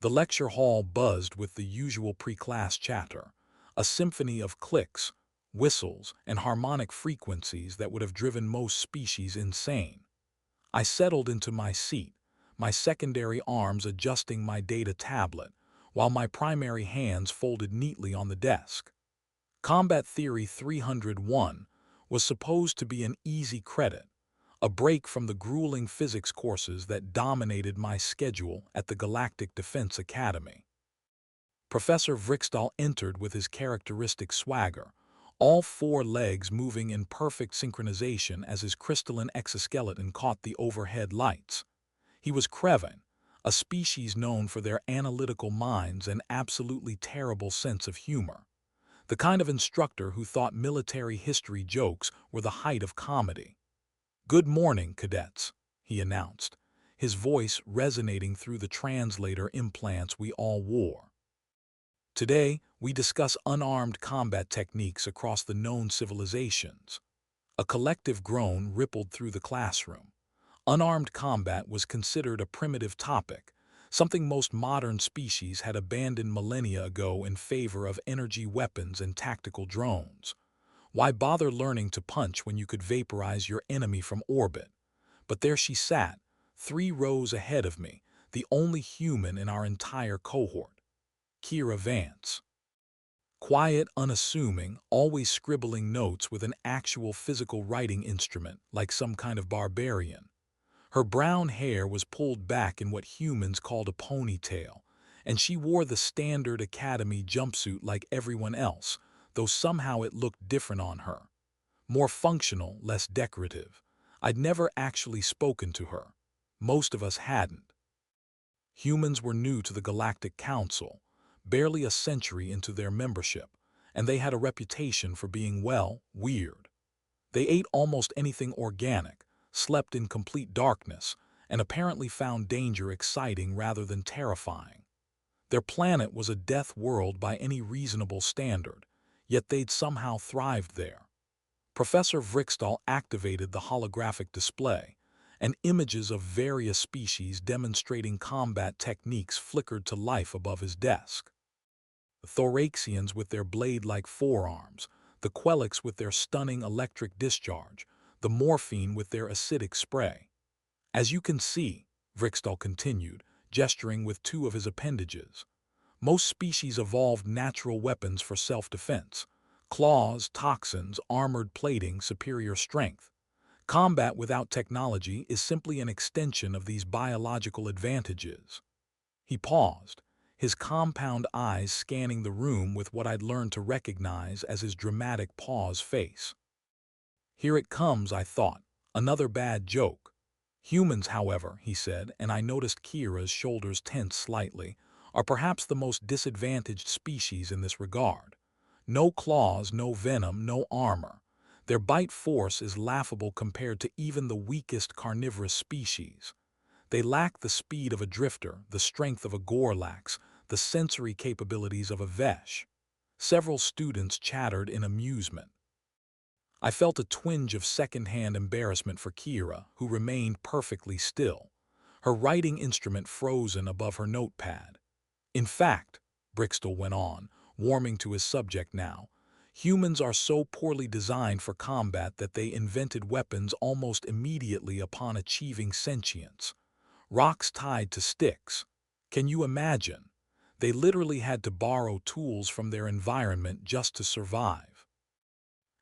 The lecture hall buzzed with the usual pre-class chatter, a symphony of clicks, whistles, and harmonic frequencies that would have driven most species insane. I settled into my seat, my secondary arms adjusting my data tablet, while my primary hands folded neatly on the desk. Combat Theory 301 was supposed to be an easy credit, a break from the grueling physics courses that dominated my schedule at the Galactic Defense Academy. Professor Vrixtol entered with his characteristic swagger, all four legs moving in perfect synchronization as his crystalline exoskeleton caught the overhead lights. He was Kreven, a species known for their analytical minds and absolutely terrible sense of humor. The kind of instructor who thought military history jokes were the height of comedy. "Good morning, cadets," he announced, his voice resonating through the translator implants we all wore. "Today, we discuss unarmed combat techniques across the known civilizations." A collective groan rippled through the classroom. Unarmed combat was considered a primitive topic, something most modern species had abandoned millennia ago in favor of energy weapons and tactical drones. Why bother learning to punch when you could vaporize your enemy from orbit? But there she sat, 3 rows ahead of me, the only human in our entire cohort. Kira Vance. Quiet, unassuming, always scribbling notes with an actual physical writing instrument, like some kind of barbarian. Her brown hair was pulled back in what humans called a ponytail, and she wore the standard academy jumpsuit like everyone else, though somehow it looked different on her. More functional, less decorative. I'd never actually spoken to her. Most of us hadn't. Humans were new to the Galactic Council, barely a century into their membership, and they had a reputation for being, well, weird. They ate almost anything organic, slept in complete darkness, and apparently found danger exciting rather than terrifying. Their planet was a death world by any reasonable standard, yet they'd somehow thrived there. Professor Vrixtol activated the holographic display, and images of various species demonstrating combat techniques flickered to life above his desk. The Thoraxians with their blade-like forearms, the Quelix with their stunning electric discharge, the Morphine with their acidic spray. "As you can see," Vrixtol continued, gesturing with 2 of his appendages, "most species evolved natural weapons for self-defense. Claws, toxins, armored plating, superior strength. Combat without technology is simply an extension of these biological advantages." He paused, his compound eyes scanning the room with what I'd learned to recognize as his dramatic pause face. Here it comes, I thought, another bad joke. "Humans, however," he said, and I noticed Kira's shoulders tense slightly, "are perhaps the most disadvantaged species in this regard. No claws, no venom, no armor. Their bite force is laughable compared to even the weakest carnivorous species. They lack the speed of a drifter, the strength of a Gorlax, the sensory capabilities of a Vesh." Several students chattered in amusement. I felt a twinge of second-hand embarrassment for Kira, who remained perfectly still, her writing instrument frozen above her notepad. "In fact," Vrixtol went on, warming to his subject now, "humans are so poorly designed for combat that they invented weapons almost immediately upon achieving sentience. Rocks tied to sticks. Can you imagine? They literally had to borrow tools from their environment just to survive.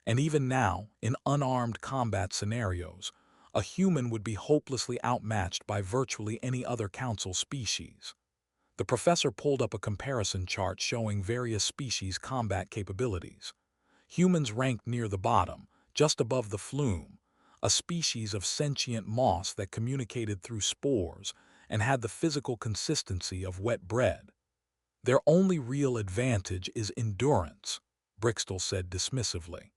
And even now, in unarmed combat scenarios, a human would be hopelessly outmatched by virtually any other council species." The professor pulled up a comparison chart showing various species' combat capabilities. Humans ranked near the bottom, just above the flume, a species of sentient moss that communicated through spores and had the physical consistency of wet bread. "Their only real advantage is endurance," Vrixtol said dismissively.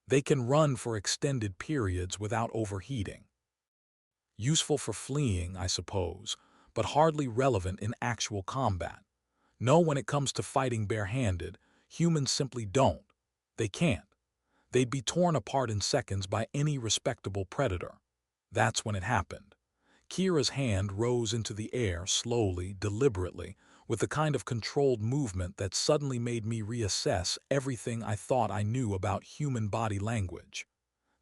"They can run for extended periods without overheating. Useful for fleeing, I suppose, but hardly relevant in actual combat. No, when it comes to fighting barehanded, humans simply don't. They can't. They'd be torn apart in seconds by any respectable predator." That's when it happened. Kira's hand rose into the air slowly, deliberately, with the kind of controlled movement that suddenly made me reassess everything I thought I knew about human body language.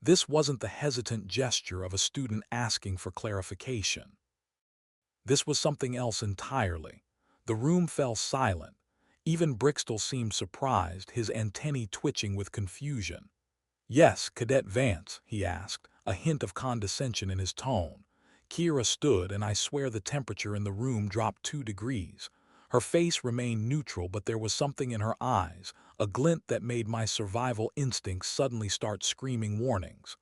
This wasn't the hesitant gesture of a student asking for clarification. This was something else entirely. The room fell silent. Even Vrixtol seemed surprised, his antennae twitching with confusion. "Yes, Cadet Vance," he asked, a hint of condescension in his tone. Kira stood, and I swear the temperature in the room dropped 2 degrees. Her face remained neutral, but there was something in her eyes, a glint that made my survival instincts suddenly start screaming warnings.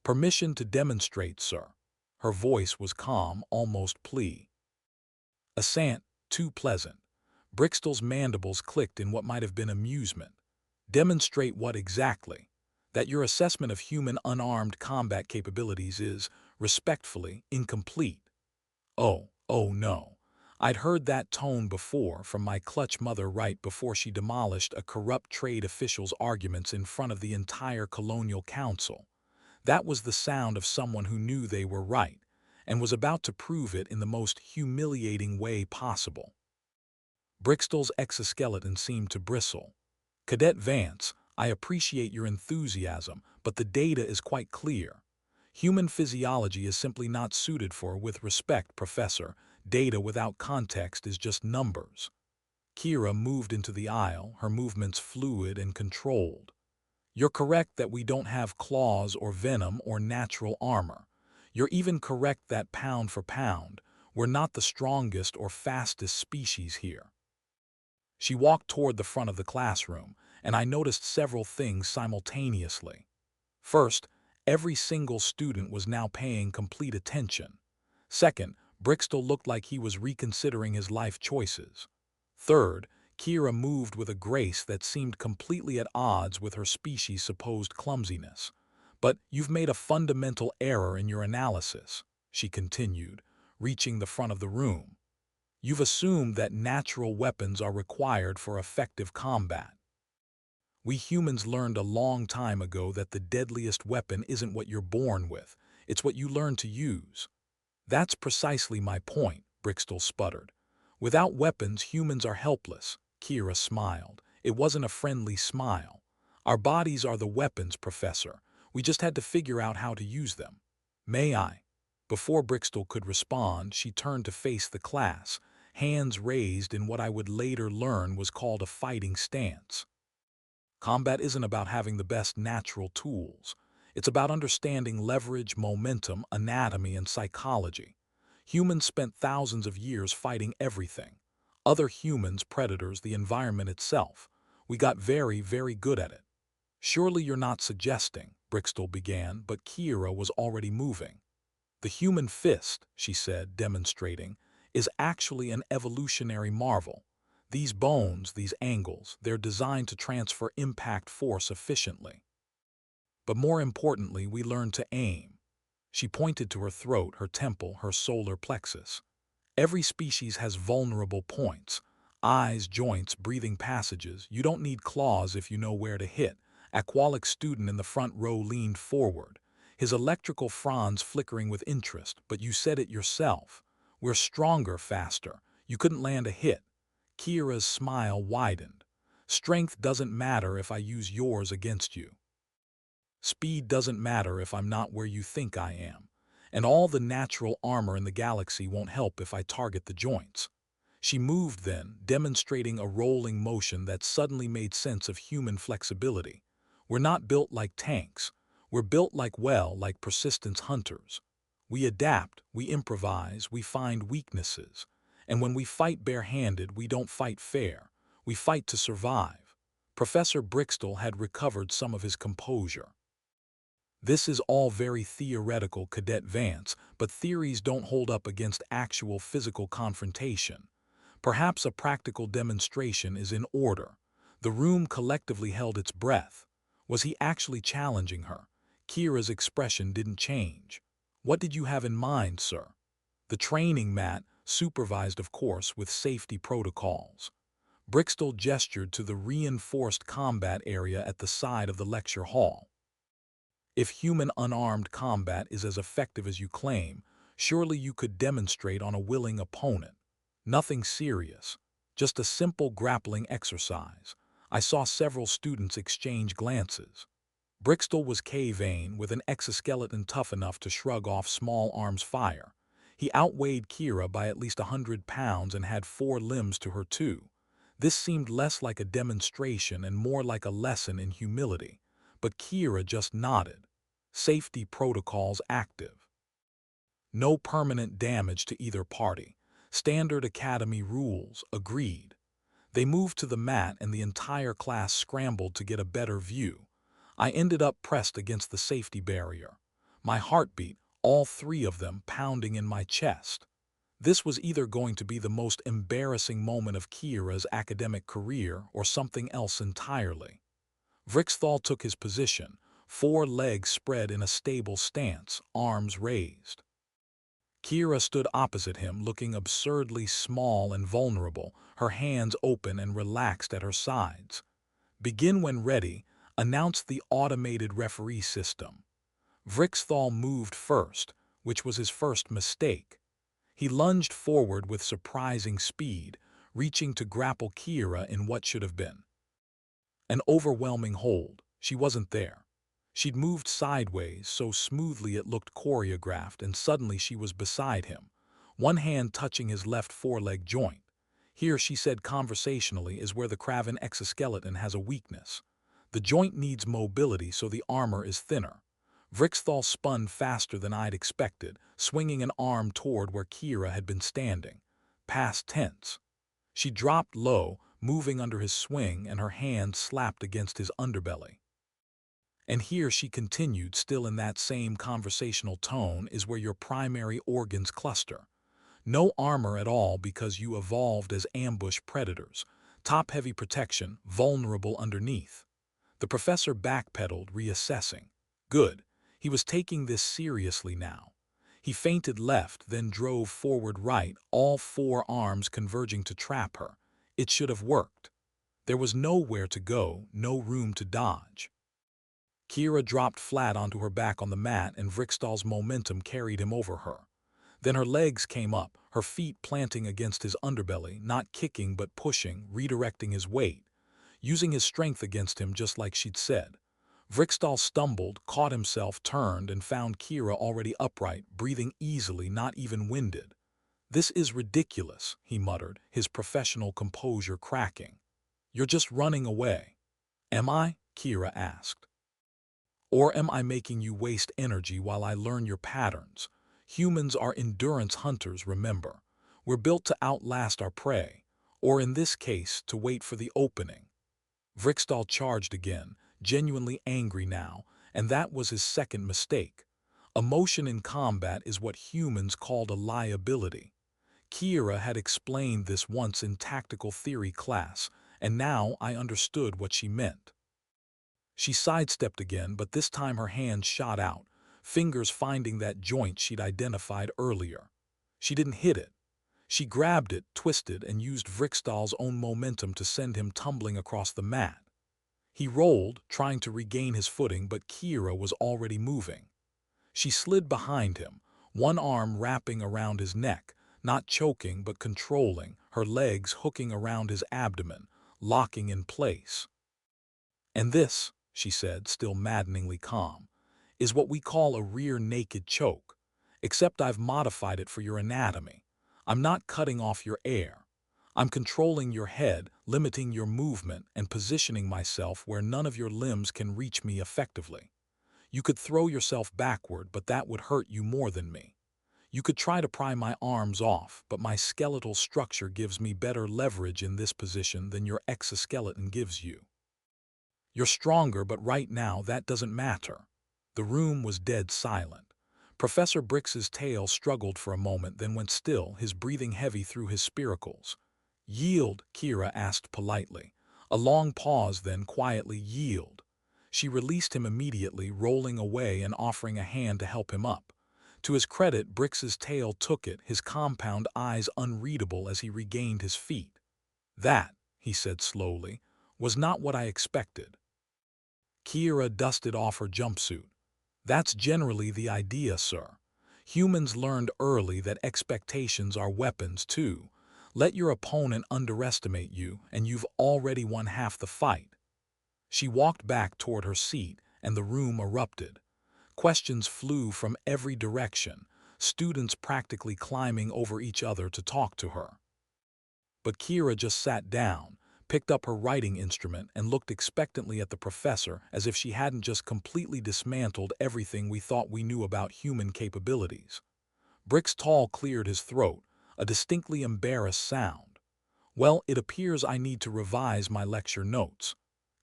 "Permission to demonstrate, sir." Her voice was calm, almost plea. Assent, too pleasant. Vrixtol's mandibles clicked in what might have been amusement. "Demonstrate what exactly?" "That your assessment of human unarmed combat capabilities is, respectfully, incomplete." Oh no. I'd heard that tone before from my clutch mother right before she demolished a corrupt trade official's arguments in front of the entire colonial council. That was the sound of someone who knew they were right, and was about to prove it in the most humiliating way possible. Vrixtol's exoskeleton seemed to bristle. "Cadet Vance, I appreciate your enthusiasm, but the data is quite clear. Human physiology is simply not suited for, with respect, Professor, data without context is just numbers." Kira moved into the aisle, her movements fluid and controlled. "You're correct that we don't have claws or venom or natural armor. You're even correct that, pound for pound, we're not the strongest or fastest species here." She walked toward the front of the classroom, and I noticed several things simultaneously. First, every single student was now paying complete attention. Second, Vrixtol looked like he was reconsidering his life choices. Third, Kira moved with a grace that seemed completely at odds with her species' supposed clumsiness. "But you've made a fundamental error in your analysis," she continued, reaching the front of the room. "You've assumed that natural weapons are required for effective combat. We humans learned a long time ago that the deadliest weapon isn't what you're born with, it's what you learn to use." "That's precisely my point," Vrixtol sputtered. "Without weapons, humans are helpless." Kira smiled. It wasn't a friendly smile. "Our bodies are the weapons, Professor. We just had to figure out how to use them." "May I?" Before Vrixtol could respond, she turned to face the class, hands raised in what I would later learn was called a fighting stance. "Combat isn't about having the best natural tools. It's about understanding leverage, momentum, anatomy, and psychology. Humans spent thousands of years fighting everything. Other humans, predators, the environment itself. We got very, very good at it." "Surely you're not suggesting," Vrixtol began, but Kira was already moving. "The human fist," she said, demonstrating, "is actually an evolutionary marvel. These bones, these angles, they're designed to transfer impact force efficiently. But more importantly, we learn to aim." She pointed to her throat, her temple, her solar plexus. "Every species has vulnerable points. Eyes, joints, breathing passages. You don't need claws if you know where to hit." A Qualic student in the front row leaned forward, his electrical fronds flickering with interest. "But you said it yourself. We're stronger, faster. You couldn't land a hit." Kira's smile widened. "Strength doesn't matter if I use yours against you. Speed doesn't matter if I'm not where you think I am. And all the natural armor in the galaxy won't help if I target the joints." She moved then, demonstrating a rolling motion that suddenly made sense of human flexibility. "We're not built like tanks. We're built like persistence hunters. We adapt, we improvise, we find weaknesses. And when we fight barehanded, we don't fight fair. We fight to survive." Professor Vrixtol had recovered some of his composure. "This is all very theoretical, Cadet Vance, but theories don't hold up against actual physical confrontation. Perhaps a practical demonstration is in order." The room collectively held its breath. Was he actually challenging her? Kira's expression didn't change. "What did you have in mind, sir?" "The training mat, supervised of course with safety protocols." Vrixtol gestured to the reinforced combat area at the side of the lecture hall. "If human unarmed combat is as effective as you claim, Surely you could demonstrate on a willing opponent. Nothing serious, just a simple grappling exercise. I saw several students exchange glances. Vrixtol was K-Vane with an exoskeleton tough enough to shrug off small arms fire. He outweighed Kira by at least 100 pounds and had 4 limbs to her too. This seemed less like a demonstration and more like a lesson in humility. But Kira just nodded. Safety protocols active. No permanent damage to either party. Standard academy rules, agreed. They moved to the mat and the entire class scrambled to get a better view. I ended up pressed against the safety barrier. My heartbeat, all 3 of them, pounding in my chest. This was either going to be the most embarrassing moment of Kira's academic career or something else entirely. Vrixtol took his position, 4 legs spread in a stable stance, arms raised. Kira stood opposite him, looking absurdly small and vulnerable, her hands open and relaxed at her sides. "Begin when ready," announced the automated referee system. Vrixtol moved first, which was his first mistake. He lunged forward with surprising speed, reaching to grapple Kira in what should have been an overwhelming hold. She wasn't there. She'd moved sideways so smoothly it looked choreographed, and suddenly she was beside him, one hand touching his left foreleg joint. Here, she said conversationally, is where the Kraven exoskeleton has a weakness. The joint needs mobility, so the armor is thinner. Vrixtol spun faster than I'd expected, swinging an arm toward where Kira had been standing. Past tense. She dropped low, moving under his swing, and her hand slapped against his underbelly. "And here," she continued, still in that same conversational tone, "is where your primary organs cluster. No armor at all because you evolved as ambush predators. Top-heavy protection, vulnerable underneath." The professor backpedaled, reassessing. Good. He was taking this seriously now. He feinted left, then drove forward right, all 4 arms converging to trap her. It should have worked. There was nowhere to go, no room to dodge. Kira dropped flat onto her back on the mat, and Vrixtol's momentum carried him over her. Then her legs came up, her feet planting against his underbelly, not kicking but pushing, redirecting his weight, using his strength against him just like she'd said. Vrixtol stumbled, caught himself, turned, and found Kira already upright, breathing easily, not even winded. "This is ridiculous," he muttered, his professional composure cracking. "You're just running away." "Am I?" Kira asked. "Or am I making you waste energy while I learn your patterns? Humans are endurance hunters, remember. We're built to outlast our prey, or in this case, to wait for the opening." Vrixtol charged again, genuinely angry now, and that was his second mistake. Emotion in combat is what humans called a liability. Kira had explained this once in tactical theory class, and now I understood what she meant. She sidestepped again, but this time her hand shot out, fingers finding that joint she'd identified earlier. She didn't hit it. She grabbed it, twisted, and used Vrixtol's own momentum to send him tumbling across the mat. He rolled, trying to regain his footing, but Kira was already moving. She slid behind him, one arm wrapping around his neck, not choking but controlling, her legs hooking around his abdomen, locking in place. "And this," she said, still maddeningly calm, "is what we call a rear naked choke. Except I've modified it for your anatomy. I'm not cutting off your air. I'm controlling your head, limiting your movement, and positioning myself where none of your limbs can reach me effectively. You could throw yourself backward, but that would hurt you more than me. You could try to pry my arms off, but my skeletal structure gives me better leverage in this position than your exoskeleton gives you. You're stronger, but right now that doesn't matter." The room was dead silent. Professor Brix's tail struggled for a moment, then went still, his breathing heavy through his spiracles. "Yield," Kira asked politely. A long pause, then quietly, "Yield." She released him immediately, rolling away and offering a hand to help him up. To his credit, Brix's tail took it, his compound eyes unreadable as he regained his feet. "That," he said slowly, "was not what I expected." Kira dusted off her jumpsuit. "That's generally the idea, sir. Humans learned early that expectations are weapons too. Let your opponent underestimate you, and you've already won half the fight. She walked back toward her seat, and the room erupted. Questions flew from every direction, students practically climbing over each other to talk to her. But Kira just sat down, picked up her writing instrument, and looked expectantly at the professor as if she hadn't just completely dismantled everything we thought we knew about human capabilities. Vrixtol cleared his throat, a distinctly embarrassed sound. Well, it appears I need to revise my lecture notes.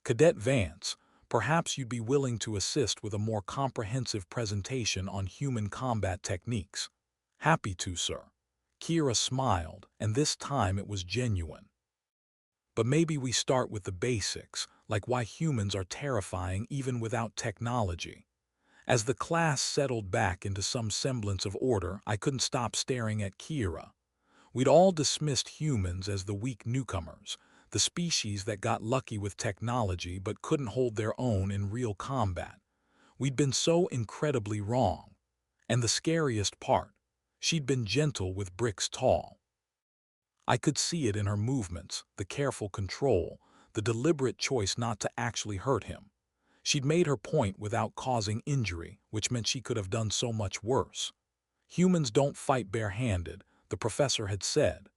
Cadet Vance, perhaps you'd be willing to assist with a more comprehensive presentation on human combat techniques. Happy to, sir. Kira smiled, and this time it was genuine. But maybe we start with the basics, like why humans are terrifying even without technology. As the class settled back into some semblance of order, I couldn't stop staring at Kira. We'd all dismissed humans as the weak newcomers, the species that got lucky with technology but couldn't hold their own in real combat. We'd been so incredibly wrong. And the scariest part, she'd been gentle with Vrixtol. I could see it in her movements, the careful control, the deliberate choice not to actually hurt him. She'd made her point without causing injury, which meant she could have done so much worse. Humans don't fight barehanded, the professor had said.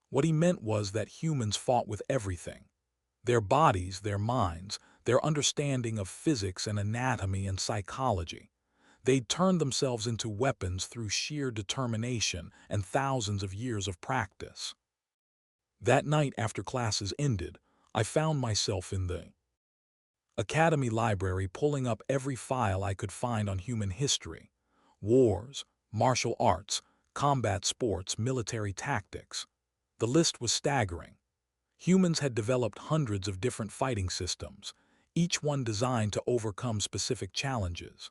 What he meant was that humans fought with everything. Their bodies, their minds, their understanding of physics and anatomy and psychology. They'd turned themselves into weapons through sheer determination and thousands of years of practice. That night after classes ended, I found myself in the Academy library pulling up every file I could find on human history. Wars, martial arts, combat sports, military tactics. The list was staggering. Humans had developed hundreds of different fighting systems, each one designed to overcome specific challenges.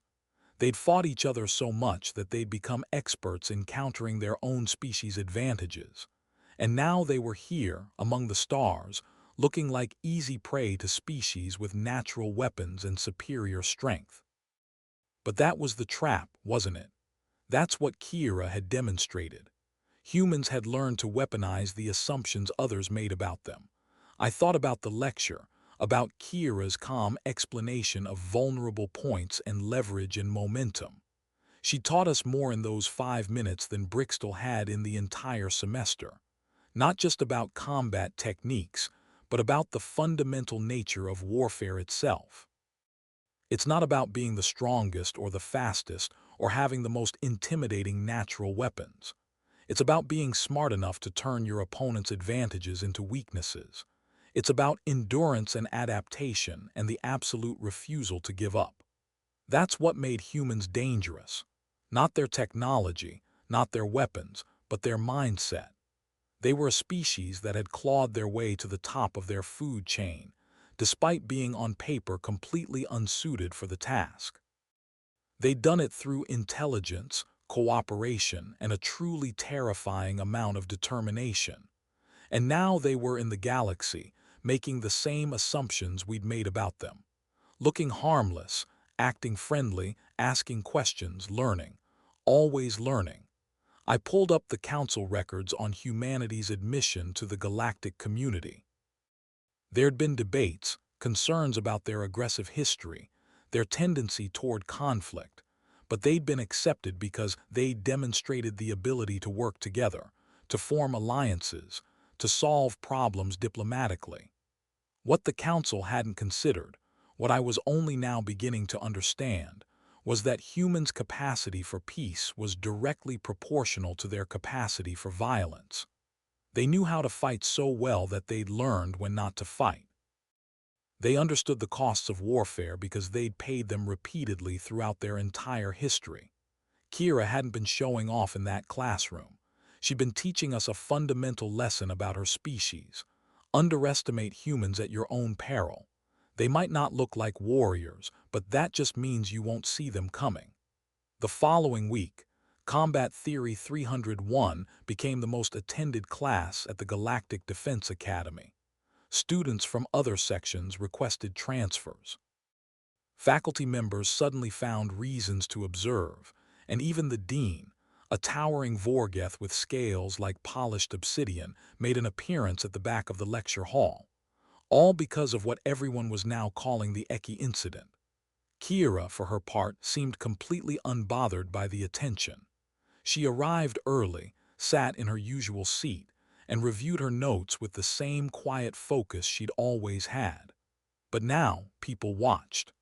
They'd fought each other so much that they'd become experts in countering their own species' advantages. And now they were here, among the stars, looking like easy prey to species with natural weapons and superior strength. But that was the trap, wasn't it? That's what Kira had demonstrated. Humans had learned to weaponize the assumptions others made about them. I thought about the lecture, about Kira's calm explanation of vulnerable points and leverage and momentum. She taught us more in those 5 minutes than Vrixtol had in the entire semester. Not just about combat techniques, but about the fundamental nature of warfare itself. It's not about being the strongest or the fastest or having the most intimidating natural weapons. It's about being smart enough to turn your opponent's advantages into weaknesses. It's about endurance and adaptation and the absolute refusal to give up. That's what made humans dangerous. Not their technology, not their weapons, but their mindset. They were a species that had clawed their way to the top of their food chain, despite being on paper completely unsuited for the task. They'd done it through intelligence, cooperation, and a truly terrifying amount of determination. And now they were in the galaxy, making the same assumptions we'd made about them. Looking harmless, acting friendly, asking questions, learning. Always learning. I pulled up the council records on humanity's admission to the galactic community. There'd been debates, concerns about their aggressive history, their tendency toward conflict, but they'd been accepted because they demonstrated the ability to work together, to form alliances, to solve problems diplomatically. What the council hadn't considered, what I was only now beginning to understand, was that humans' capacity for peace was directly proportional to their capacity for violence. They knew how to fight so well that they'd learned when not to fight. They understood the costs of warfare because they'd paid them repeatedly throughout their entire history. Kira hadn't been showing off in that classroom. She'd been teaching us a fundamental lesson about her species. Underestimate humans at your own peril. They might not look like warriors, but that just means you won't see them coming. The following week, Combat Theory 301 became the most attended class at the Galactic Defense Academy. Students from other sections requested transfers. Faculty members suddenly found reasons to observe, and even the dean, A towering Vorgeth with scales like polished obsidian made an appearance at the back of the lecture hall, all because of what everyone was now calling the Eki incident. Kira, for her part, seemed completely unbothered by the attention. She arrived early, sat in her usual seat, and reviewed her notes with the same quiet focus she'd always had. But now, people watched.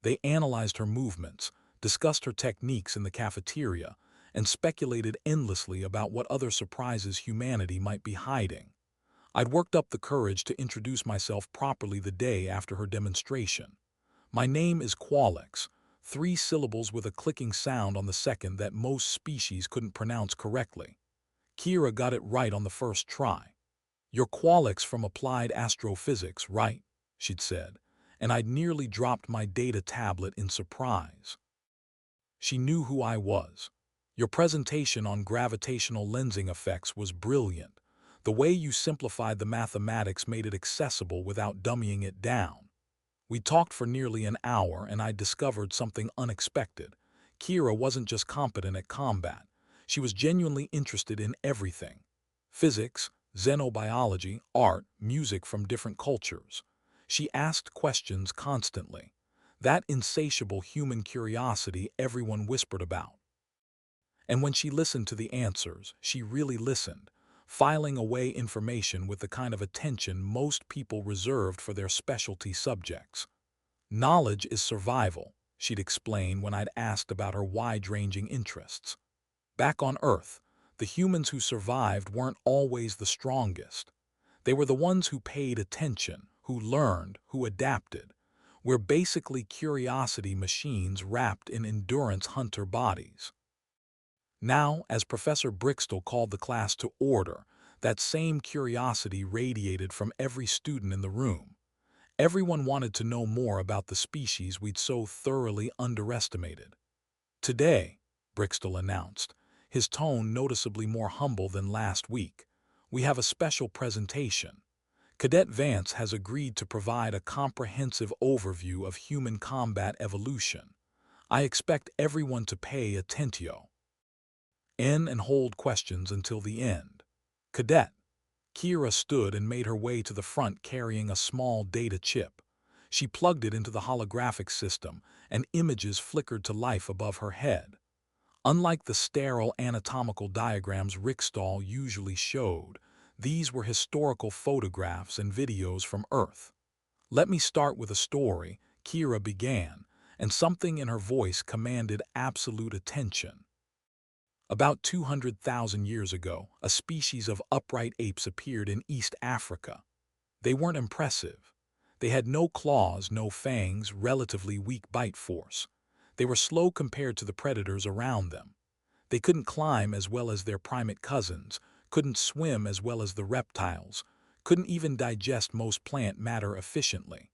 They analyzed her movements, discussed her techniques in the cafeteria, and speculated endlessly about what other surprises humanity might be hiding. I'd worked up the courage to introduce myself properly the day after her demonstration. My name is Qualex, 3 syllables with a clicking sound on the second that most species couldn't pronounce correctly. Kira got it right on the first try. "You're Qualex from Applied Astrophysics, right?" she'd said, and I'd nearly dropped my data tablet in surprise. She knew who I was. "Your presentation on gravitational lensing effects was brilliant. The way you simplified the mathematics made it accessible without dummying it down." We talked for nearly an hour, and I discovered something unexpected. Kira wasn't just competent at combat. She was genuinely interested in everything: physics, xenobiology, art, music from different cultures. She asked questions constantly. That insatiable human curiosity everyone whispered about. And when she listened to the answers, she really listened, filing away information with the kind of attention most people reserved for their specialty subjects. "Knowledge is survival," she'd explain when I'd asked about her wide-ranging interests. Back on Earth, the humans who survived weren't always the strongest. They were the ones who paid attention, who learned, who adapted. We're basically curiosity machines wrapped in endurance hunter bodies. Now, as Professor Vrixtol called the class to order, that same curiosity radiated from every student in the room. Everyone wanted to know more about the species we'd so thoroughly underestimated. "Today," Vrixtol announced, his tone noticeably more humble than last week, "we have a special presentation. Cadet Vance has agreed to provide a comprehensive overview of human combat evolution. I expect everyone to pay attention and hold questions until the end." "Cadet." Kira stood and made her way to the front carrying a small data chip. She plugged it into the holographic system, and images flickered to life above her head. Unlike the sterile anatomical diagrams Vrixtol usually showed, these were historical photographs and videos from Earth. "Let me start with a story," Kira began, and something in her voice commanded absolute attention. About 200,000 years ago, a species of upright apes appeared in East Africa. They weren't impressive. They had no claws, no fangs, relatively weak bite force. They were slow compared to the predators around them. They couldn't climb as well as their primate cousins, couldn't swim as well as the reptiles, couldn't even digest most plant matter efficiently.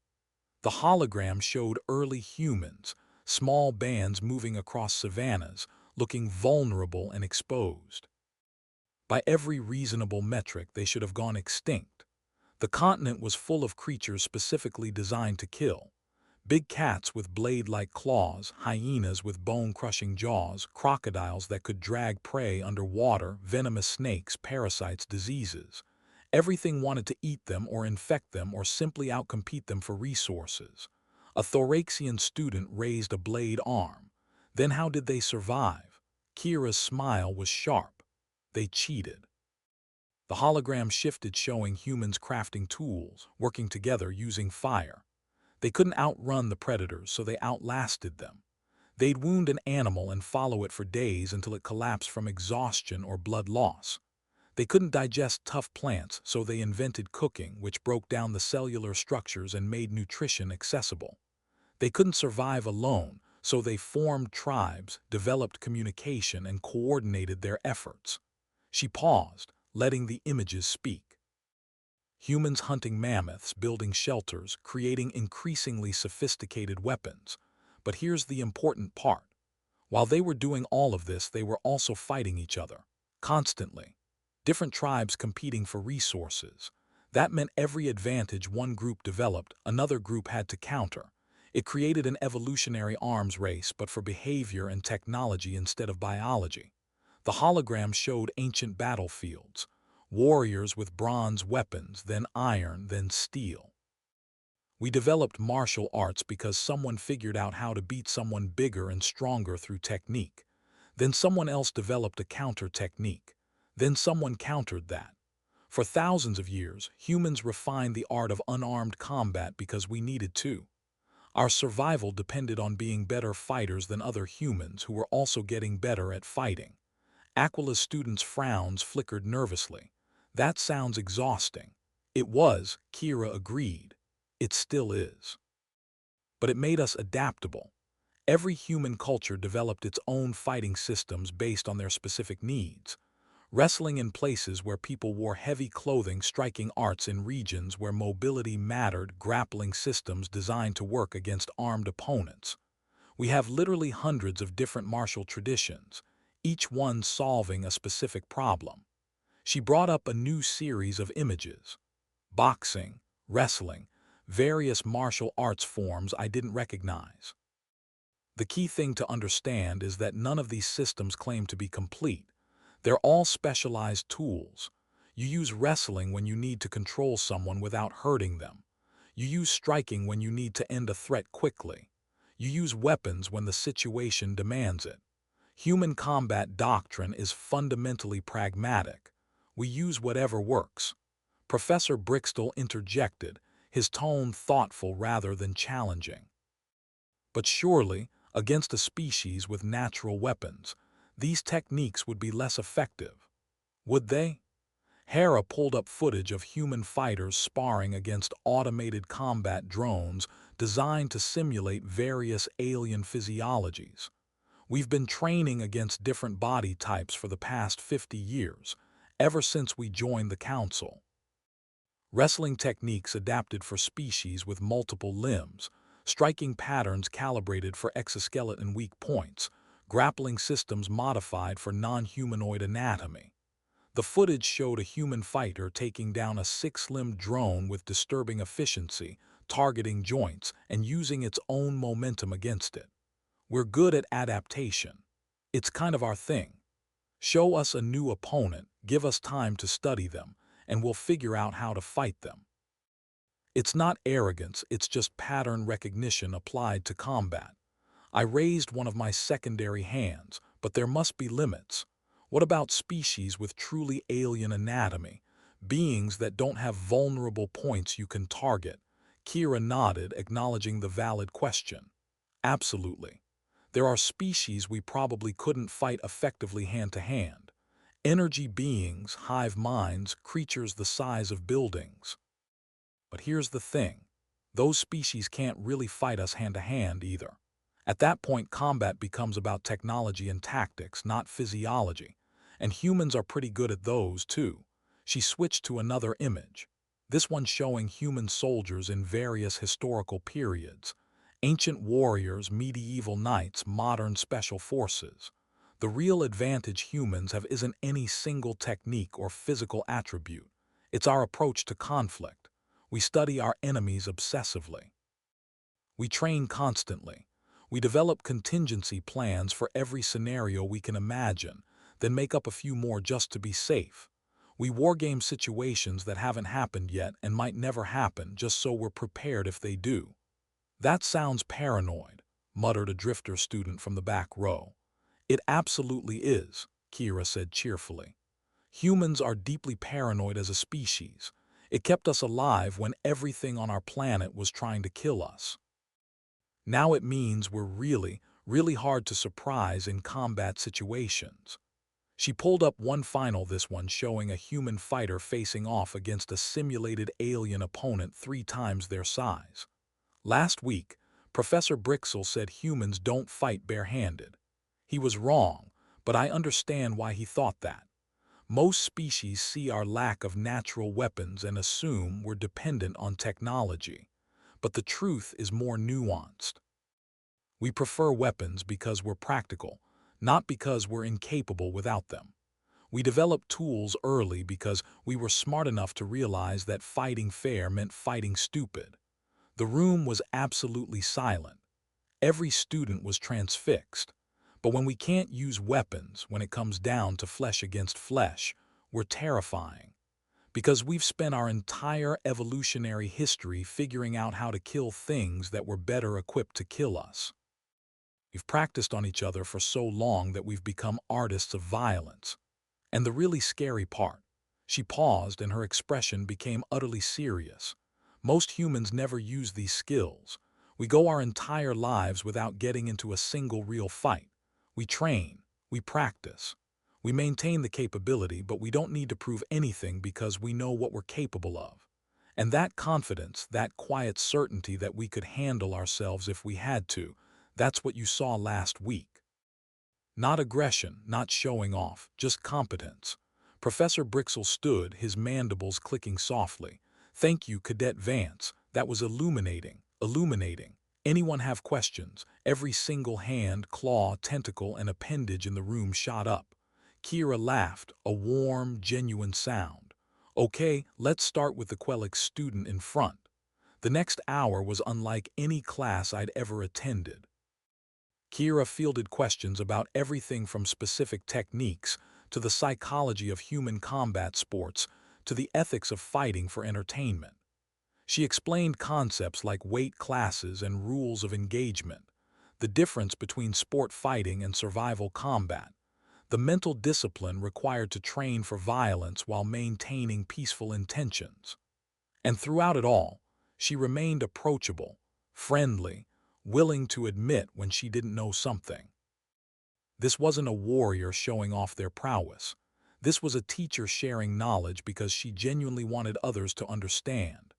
The hologram showed early humans, small bands moving across savannas, looking vulnerable and exposed. By every reasonable metric, they should have gone extinct. The continent was full of creatures specifically designed to kill. Big cats with blade-like claws, hyenas with bone-crushing jaws, crocodiles that could drag prey underwater, venomous snakes, parasites, diseases. Everything wanted to eat them or infect them or simply outcompete them for resources. A Thoraxian student raised a blade arm. Then how did they survive? Kira's smile was sharp. They cheated. The hologram shifted, showing humans crafting tools, working together using fire. They couldn't outrun the predators, so they outlasted them. They'd wound an animal and follow it for days until it collapsed from exhaustion or blood loss. They couldn't digest tough plants, so they invented cooking, which broke down the cellular structures and made nutrition accessible. They couldn't survive alone, so they formed tribes, developed communication, and coordinated their efforts. She paused, letting the images speak. Humans hunting mammoths, building shelters, creating increasingly sophisticated weapons. But here's the important part. While they were doing all of this, they were also fighting each other, constantly. Different tribes competing for resources. That meant every advantage one group developed, another group had to counter. It created an evolutionary arms race, but for behavior and technology instead of biology. The hologram showed ancient battlefields, warriors with bronze weapons, then iron, then steel. We developed martial arts because someone figured out how to beat someone bigger and stronger through technique. Then someone else developed a counter technique. Then someone countered that. For thousands of years, humans refined the art of unarmed combat because we needed to. Our survival depended on being better fighters than other humans who were also getting better at fighting. Aquila's student's frowns flickered nervously. That sounds exhausting. It was, Kira agreed. It still is. But it made us adaptable. Every human culture developed its own fighting systems based on their specific needs. Wrestling in places where people wore heavy clothing, striking arts in regions where mobility mattered, grappling systems designed to work against armed opponents. We have literally hundreds of different martial traditions, each one solving a specific problem. She brought up a new series of images. Boxing, wrestling, various martial arts forms I didn't recognize. The key thing to understand is that none of these systems claim to be complete. They're all specialized tools. You use wrestling when you need to control someone without hurting them. You use striking when you need to end a threat quickly. You use weapons when the situation demands it. Human combat doctrine is fundamentally pragmatic. We use whatever works. Professor Vrixtol interjected, his tone thoughtful rather than challenging. But surely, against a species with natural weapons, these techniques would be less effective. Would they? Hera pulled up footage of human fighters sparring against automated combat drones designed to simulate various alien physiologies. We've been training against different body types for the past 50 years, ever since we joined the Council. Wrestling techniques adapted for species with multiple limbs, striking patterns calibrated for exoskeleton weak points, grappling systems modified for non-humanoid anatomy. The footage showed a human fighter taking down a six-limbed drone with disturbing efficiency, targeting joints, and using its own momentum against it. We're good at adaptation. It's kind of our thing. Show us a new opponent, give us time to study them, and we'll figure out how to fight them. It's not arrogance, it's just pattern recognition applied to combat. I raised one of my secondary hands, but there must be limits. What about species with truly alien anatomy, beings that don't have vulnerable points you can target? Kira nodded, acknowledging the valid question. Absolutely. There are species we probably couldn't fight effectively hand-to-hand. Energy beings, hive minds, creatures the size of buildings. But here's the thing. Those species can't really fight us hand-to-hand either. At that point, combat becomes about technology and tactics, not physiology. And humans are pretty good at those, too. She switched to another image. This one showing human soldiers in various historical periods. Ancient warriors, medieval knights, modern special forces. The real advantage humans have isn't any single technique or physical attribute. It's our approach to conflict. We study our enemies obsessively. We train constantly. We develop contingency plans for every scenario we can imagine, then make up a few more just to be safe. We wargame situations that haven't happened yet and might never happen just so we're prepared if they do. That sounds paranoid, muttered a drifter student from the back row. It absolutely is, Kira said cheerfully. Humans are deeply paranoid as a species. It kept us alive when everything on our planet was trying to kill us. Now it means we're really hard to surprise in combat situations. She pulled up this one showing a human fighter facing off against a simulated alien opponent 3 times their size. Last week, Professor Vrixtol said humans don't fight barehanded. He was wrong, but I understand why he thought that. Most species see our lack of natural weapons and assume we're dependent on technology. But the truth is more nuanced. We prefer weapons because we're practical, not because we're incapable without them. We developed tools early because we were smart enough to realize that fighting fair meant fighting stupid. The room was absolutely silent. Every student was transfixed. But when we can't use weapons, when it comes down to flesh against flesh, we're terrifying. Because we've spent our entire evolutionary history figuring out how to kill things that were better equipped to kill us. We've practiced on each other for so long that we've become artists of violence. And the really scary part, she paused and her expression became utterly serious. Most humans never use these skills. We go our entire lives without getting into a single real fight. We train, we practice, we maintain the capability, but we don't need to prove anything because we know what we're capable of. And that confidence, that quiet certainty that we could handle ourselves if we had to, that's what you saw last week. Not aggression, not showing off, just competence. Professor Vrixtol stood, his mandibles clicking softly. Thank you, Cadet Vance. That was illuminating, illuminating. Anyone have questions? Every single hand, claw, tentacle, and appendage in the room shot up. Kira laughed, a warm, genuine sound. Okay, let's start with the Quelix student in front. The next hour was unlike any class I'd ever attended. Kira fielded questions about everything from specific techniques to the psychology of human combat sports to the ethics of fighting for entertainment. She explained concepts like weight classes and rules of engagement, the difference between sport fighting and survival combat, the mental discipline required to train for violence while maintaining peaceful intentions. And throughout it all, she remained approachable, friendly, willing to admit when she didn't know something. This wasn't a warrior showing off their prowess. This was a teacher sharing knowledge because she genuinely wanted others to understand.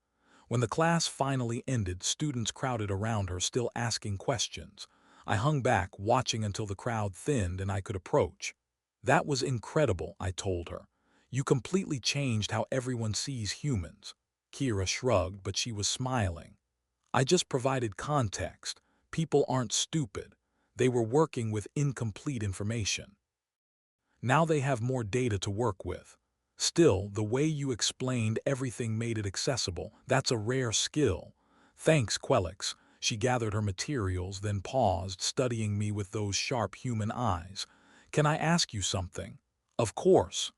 When the class finally ended, students crowded around her, still asking questions. I hung back, watching until the crowd thinned and I could approach. That was incredible, I told her. You completely changed how everyone sees humans. Kira shrugged, but she was smiling. I just provided context. People aren't stupid. They were working with incomplete information. Now they have more data to work with. Still, the way you explained everything made it accessible. That's a rare skill. Thanks, Quelix. She gathered her materials, then paused, studying me with those sharp human eyes. Can I ask you something? Of course.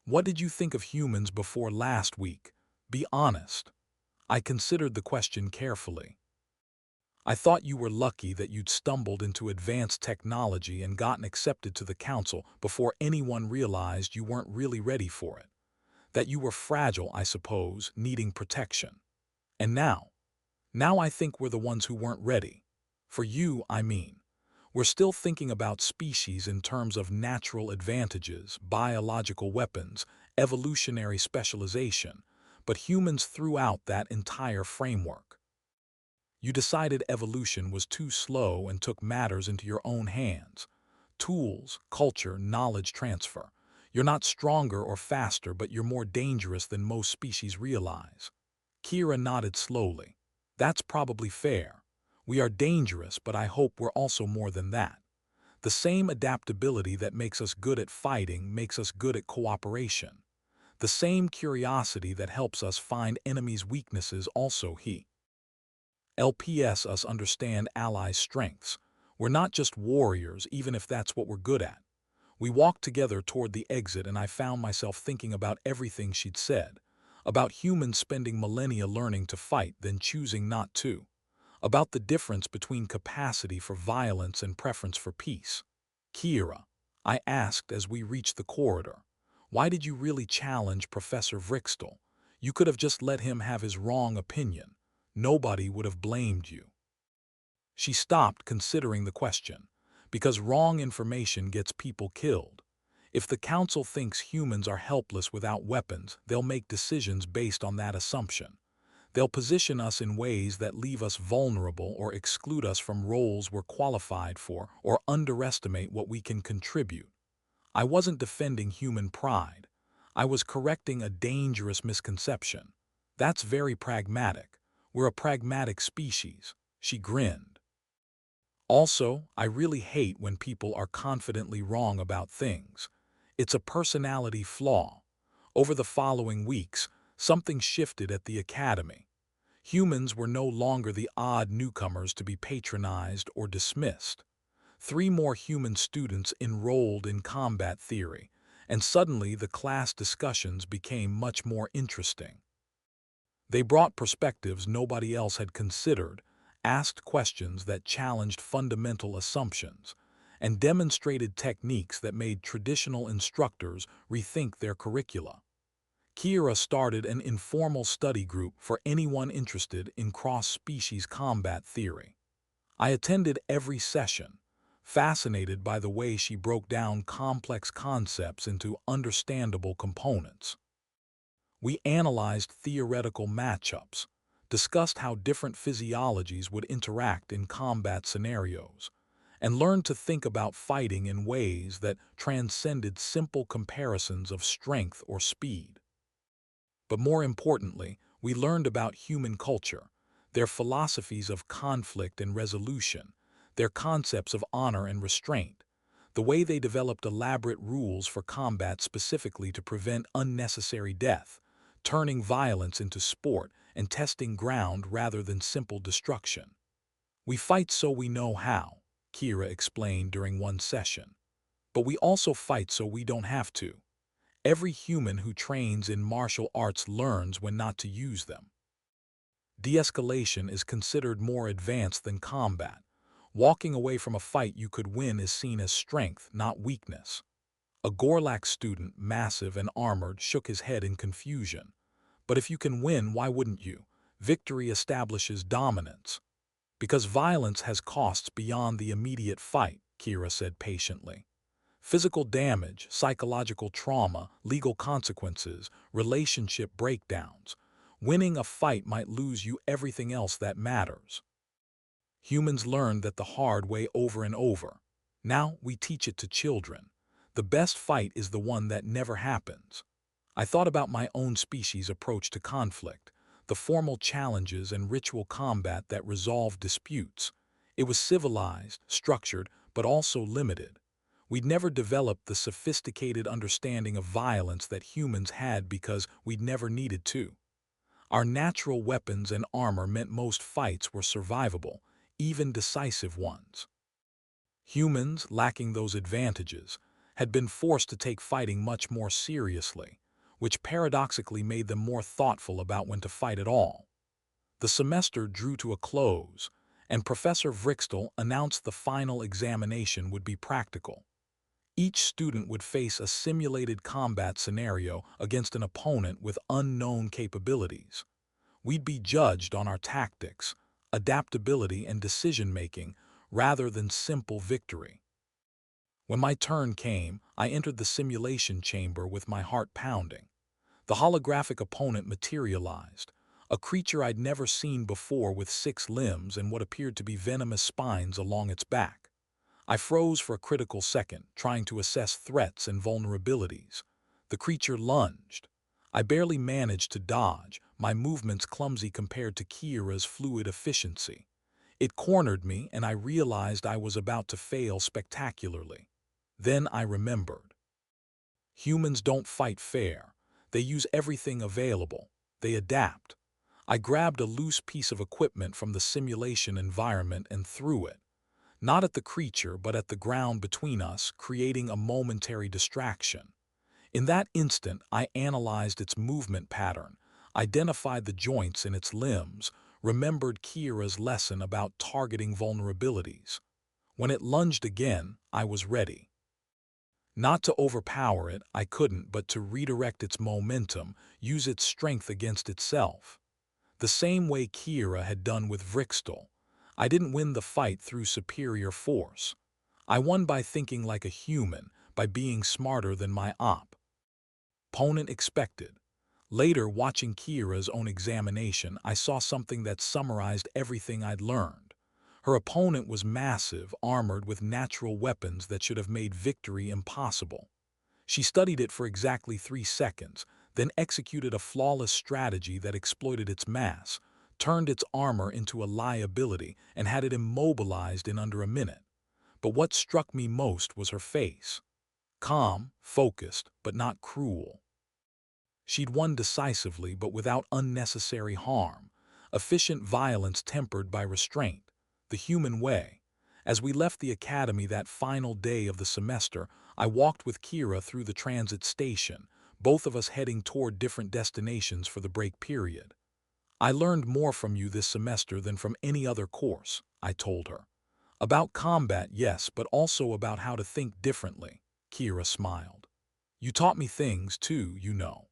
What did you think of humans before last week? Be honest. I considered the question carefully. I thought you were lucky that you'd stumbled into advanced technology and gotten accepted to the council before anyone realized you weren't really ready for it. That you were fragile, I suppose, needing protection. And now I think we're the ones who weren't ready. For you, I mean. We're still thinking about species in terms of natural advantages, biological weapons, evolutionary specialization, but humans threw out that entire framework. You decided evolution was too slow and took matters into your own hands. Tools, culture, knowledge transfer. You're not stronger or faster, but you're more dangerous than most species realize. Kira nodded slowly. That's probably fair. We are dangerous, but I hope we're also more than that. The same adaptability that makes us good at fighting makes us good at cooperation. The same curiosity that helps us find enemies' weaknesses also helps us understand allies' strengths. We're not just warriors, even if that's what we're good at. We walked together toward the exit and I found myself thinking about everything she'd said. About humans spending millennia learning to fight, then choosing not to. About the difference between capacity for violence and preference for peace. Kira, I asked as we reached the corridor, why did you really challenge Professor Vrixtol? You could have just let him have his wrong opinion. Nobody would have blamed you. She stopped, considering the question. Because wrong information gets people killed. If the council thinks humans are helpless without weapons, they'll make decisions based on that assumption. They'll position us in ways that leave us vulnerable or exclude us from roles we're qualified for or underestimate what we can contribute. I wasn't defending human pride. I was correcting a dangerous misconception. That's very pragmatic. We're a pragmatic species. She grinned. Also, I really hate when people are confidently wrong about things. It's a personality flaw. Over the following weeks, something shifted at the academy. Humans were no longer the odd newcomers to be patronized or dismissed. 3 more human students enrolled in combat theory, and suddenly the class discussions became much more interesting. They brought perspectives nobody else had considered, asked questions that challenged fundamental assumptions, and demonstrated techniques that made traditional instructors rethink their curricula. Kira started an informal study group for anyone interested in cross-species combat theory. I attended every session, fascinated by the way she broke down complex concepts into understandable components. We analyzed theoretical matchups, discussed how different physiologies would interact in combat scenarios, and learned to think about fighting in ways that transcended simple comparisons of strength or speed. But more importantly, we learned about human culture, their philosophies of conflict and resolution, their concepts of honor and restraint, the way they developed elaborate rules for combat specifically to prevent unnecessary death, turning violence into sport and testing ground rather than simple destruction. We fight so we know how, Kira explained during one session. But we also fight so we don't have to. Every human who trains in martial arts learns when not to use them. De-escalation is considered more advanced than combat. Walking away from a fight you could win is seen as strength, not weakness. A Gorlak student, massive and armored, shook his head in confusion. But if you can win, why wouldn't you? Victory establishes dominance. Because violence has costs beyond the immediate fight, Kira said patiently. Physical damage, psychological trauma, legal consequences, relationship breakdowns. Winning a fight might lose you everything else that matters. Humans learned that the hard way over and over. Now we teach it to children. The best fight is the one that never happens. I thought about my own species' approach to conflict, the formal challenges and ritual combat that resolved disputes. It was civilized, structured, but also limited. We'd never developed the sophisticated understanding of violence that humans had because we'd never needed to. Our natural weapons and armor meant most fights were survivable, even decisive ones. Humans, lacking those advantages, had been forced to take fighting much more seriously, which paradoxically made them more thoughtful about when to fight at all. The semester drew to a close, and Professor Vrixtol announced the final examination would be practical. Each student would face a simulated combat scenario against an opponent with unknown capabilities. We'd be judged on our tactics, adaptability, and decision-making rather than simple victory. When my turn came, I entered the simulation chamber with my heart pounding. The holographic opponent materialized, a creature I'd never seen before with 6 limbs and what appeared to be venomous spines along its back. I froze for a critical second, trying to assess threats and vulnerabilities. The creature lunged. I barely managed to dodge, my movements clumsy compared to Kira's fluid efficiency. It cornered me, and I realized I was about to fail spectacularly. Then I remembered. Humans don't fight fair. They use everything available. They adapt. I grabbed a loose piece of equipment from the simulation environment and threw it. Not at the creature, but at the ground between us, creating a momentary distraction. In that instant, I analyzed its movement pattern, identified the joints in its limbs, remembered Kira's lesson about targeting vulnerabilities. When it lunged again, I was ready. Not to overpower it, I couldn't, but to redirect its momentum, use its strength against itself. The same way Kira had done with Vrixtol. I didn't win the fight through superior force. I won by thinking like a human, by being smarter than my opponent expected. Later, watching Kira's own examination, I saw something that summarized everything I'd learned. Her opponent was massive, armored with natural weapons that should have made victory impossible. She studied it for exactly 3 seconds, then executed a flawless strategy that exploited its mass, turned its armor into a liability, and had it immobilized in under a minute. But what struck me most was her face. Calm, focused, but not cruel. She'd won decisively but without unnecessary harm, efficient violence tempered by restraint, the human way. As we left the academy that final day of the semester, I walked with Kira through the transit station, both of us heading toward different destinations for the break period. I learned more from you this semester than from any other course, I told her. About combat, yes, but also about how to think differently, Kira smiled. You taught me things, too, you know.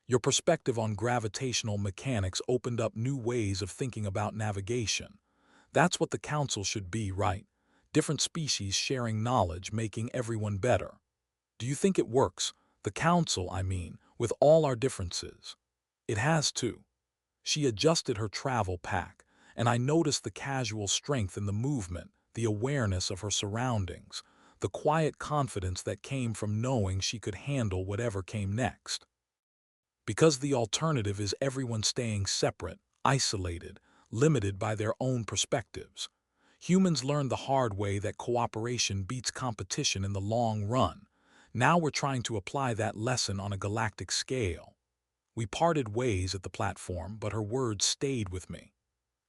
Your perspective on gravitational mechanics opened up new ways of thinking about navigation. That's what the council should be, right? Different species sharing knowledge, making everyone better. Do you think it works? The council, I mean, with all our differences. It has to. She adjusted her travel pack, and I noticed the casual strength in the movement, the awareness of her surroundings, the quiet confidence that came from knowing she could handle whatever came next. Because the alternative is everyone staying separate, isolated, limited by their own perspectives. Humans learned the hard way that cooperation beats competition in the long run. Now we're trying to apply that lesson on a galactic scale. We parted ways at the platform, but her words stayed with me.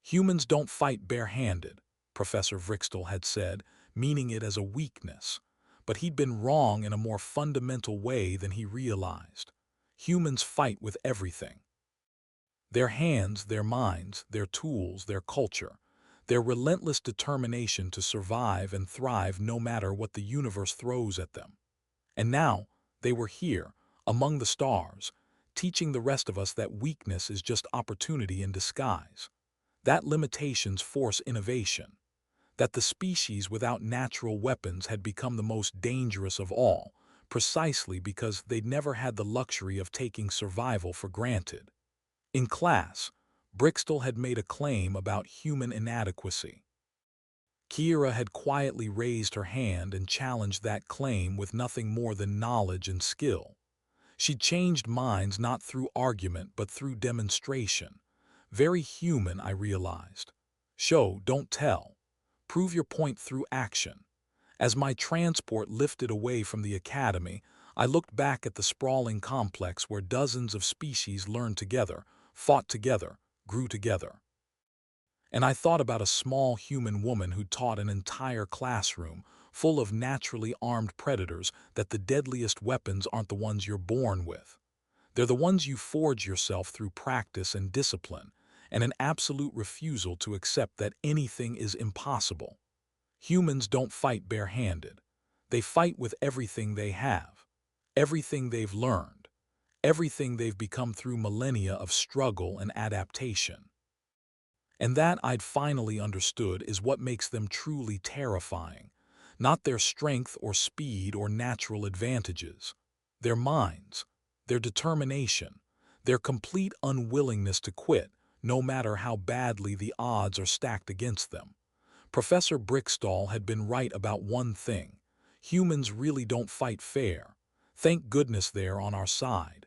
Humans don't fight barehanded, Professor Vrixtol had said, meaning it as a weakness. But he'd been wrong in a more fundamental way than he realized. Humans fight with everything. Their hands, their minds, their tools, their culture, their relentless determination to survive and thrive no matter what the universe throws at them. And now, they were here, among the stars, teaching the rest of us that weakness is just opportunity in disguise, that limitations force innovation, that the species without natural weapons had become the most dangerous of all, precisely because they'd never had the luxury of taking survival for granted. In class, Vrixtol had made a claim about human inadequacy. Kira had quietly raised her hand and challenged that claim with nothing more than knowledge and skill. She'd changed minds not through argument but through demonstration. Very human, I realized. Show, don't tell. Prove your point through action. As my transport lifted away from the academy, I looked back at the sprawling complex where dozens of species learned together, fought together, grew together. And I thought about a small human woman who taught an entire classroom full of naturally armed predators that the deadliest weapons aren't the ones you're born with. They're the ones you forge yourself through practice and discipline, and an absolute refusal to accept that anything is impossible. Humans don't fight barehanded. They fight with everything they have, everything they've learned, everything they've become through millennia of struggle and adaptation. And that, I'd finally understood, is what makes them truly terrifying. Not their strength or speed or natural advantages. Their minds, their determination, their complete unwillingness to quit, no matter how badly the odds are stacked against them. Professor Vrixtol had been right about one thing. Humans really don't fight fair. Thank goodness they're on our side.